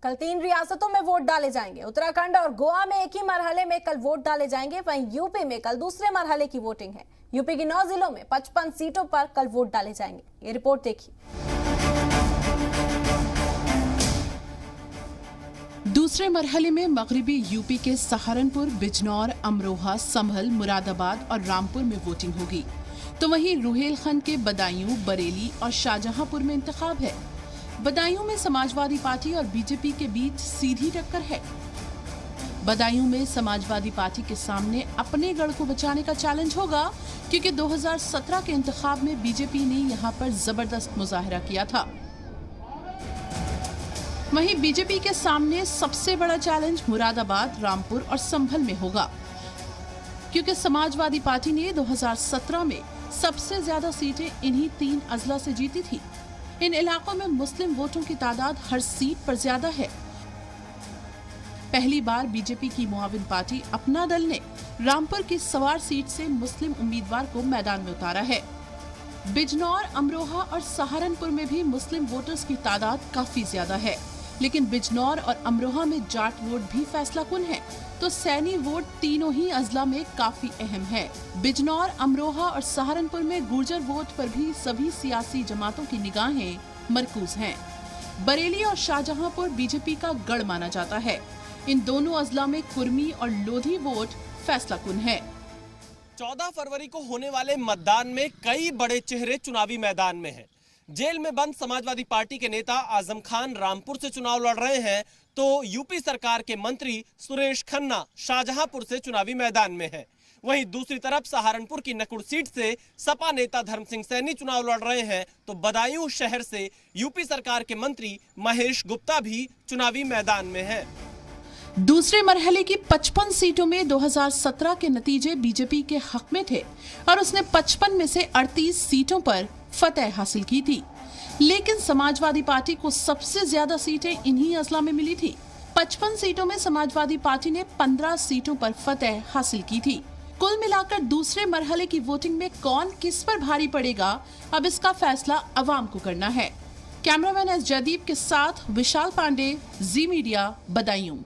कल 3 रियासतों में वोट डाले जाएंगे। उत्तराखंड और गोवा में एक ही मरहले में कल वोट डाले जाएंगे। वहीं यूपी में कल दूसरे मरहले की वोटिंग है। यूपी की 9 जिलों में 55 सीटों पर कल वोट डाले जाएंगे। ये रिपोर्ट देखिए। दूसरे मरहले में मगरिबी यूपी के सहारनपुर, बिजनौर, अमरोहा, संभल, मुरादाबाद और रामपुर में वोटिंग होगी। तो वहीं रुहेलखंड के बदायूं, बरेली और शाहजहांपुर में इंतखाब है। बदायूं में समाजवादी पार्टी और बीजेपी के बीच सीधी टक्कर है। बदायूं में समाजवादी पार्टी के सामने अपने गढ़ को बचाने का चैलेंज होगा, क्योंकि 2017 के इंतखाब में बीजेपी ने यहां पर जबरदस्त मुजाहिरा किया था। वहीं बीजेपी के सामने सबसे बड़ा चैलेंज मुरादाबाद, रामपुर और संभल में होगा, क्योंकि समाजवादी पार्टी ने 2017 में सबसे ज्यादा सीटें इन्हीं 3 अजला से जीती थी। इन इलाकों में मुस्लिम वोटों की तादाद हर सीट पर ज्यादा है। पहली बार बीजेपी की मुआविन पार्टी अपना दल ने रामपुर की सवार सीट से मुस्लिम उम्मीदवार को मैदान में उतारा है। बिजनौर, अमरोहा और सहारनपुर में भी मुस्लिम वोटर्स की तादाद काफी ज्यादा है, लेकिन बिजनौर और अमरोहा में जाट वोट भी फैसलाकुन है, तो सैनी वोट तीनों ही अजला में काफी अहम है। बिजनौर, अमरोहा और सहारनपुर में गुर्जर वोट पर भी सभी सियासी जमातों की निगाहें मरकूज हैं। बरेली और शाहजहांपुर बीजेपी का गढ़ माना जाता है। इन दोनों अजला में कुर्मी और लोधी वोट फैसलाकुन है। 14 फरवरी को होने वाले मतदान में कई बड़े चेहरे चुनावी मैदान में हैं। जेल में बंद समाजवादी पार्टी के नेता आजम खान रामपुर से चुनाव लड़ रहे हैं, तो यूपी सरकार के मंत्री सुरेश खन्ना शाहजहांपुर से चुनावी मैदान में हैं। वहीं दूसरी तरफ सहारनपुर की नकुड़ सीट से सपा नेता धर्म सिंह सैनी चुनाव लड़ रहे हैं, तो बदायूं शहर से यूपी सरकार के मंत्री महेश गुप्ता भी चुनावी मैदान में हैं। दूसरे मरहले की 55 सीटों में 2017 के नतीजे बीजेपी के हक में थे और उसने 55 में से 38 सीटों पर फतह हासिल की थी। लेकिन समाजवादी पार्टी को सबसे ज्यादा सीटें इन्हीं अजला में मिली थी। 55 सीटों में समाजवादी पार्टी ने 15 सीटों पर फतह हासिल की थी। कुल मिलाकर दूसरे मरहले की वोटिंग में कौन किस पर भारी पड़ेगा, अब इसका फैसला अवाम को करना है। कैमरामैन एस जयदीप के साथ विशाल पांडे, जी मीडिया, बदायूं।